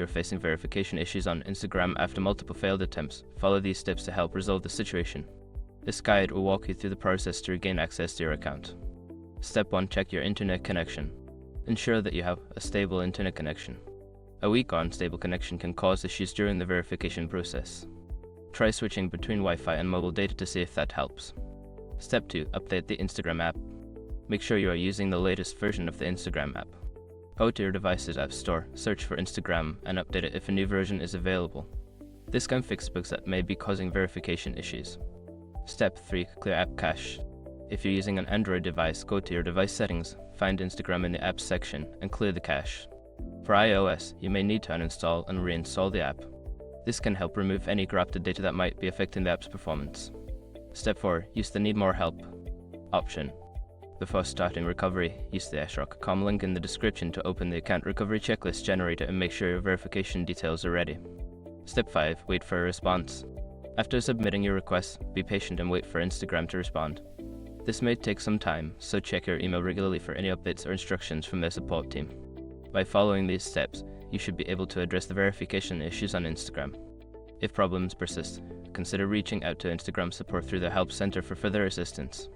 you're facing verification issues on Instagram after multiple failed attempts, follow these steps to help resolve the situation. This guide will walk you through the process to regain access to your account. Step 1. Check your internet connection. Ensure that you have a stable internet connection. A weak or unstable connection can cause issues during the verification process. Try switching between Wi-Fi and mobile data to see if that helps. Step 2. Update the Instagram app. Make sure you are using the latest version of the Instagram app. Go to your device's app store, search for Instagram, and update it if a new version is available. This can fix bugs that may be causing verification issues. Step 3. Clear app cache. If you're using an Android device, go to your device settings, find Instagram in the apps section, and clear the cache. For iOS, you may need to uninstall and reinstall the app. This can help remove any corrupted data that might be affecting the app's performance. Step 4. Use the Need More Help option. Before starting recovery, use the srock.com link in the description to open the account recovery checklist generator and make sure your verification details are ready. Step 5. Wait for a response. After submitting your request, be patient and wait for Instagram to respond. This may take some time, so check your email regularly for any updates or instructions from their support team. By following these steps, you should be able to address the verification issues on Instagram. If problems persist, consider reaching out to Instagram support through the Help Center for further assistance.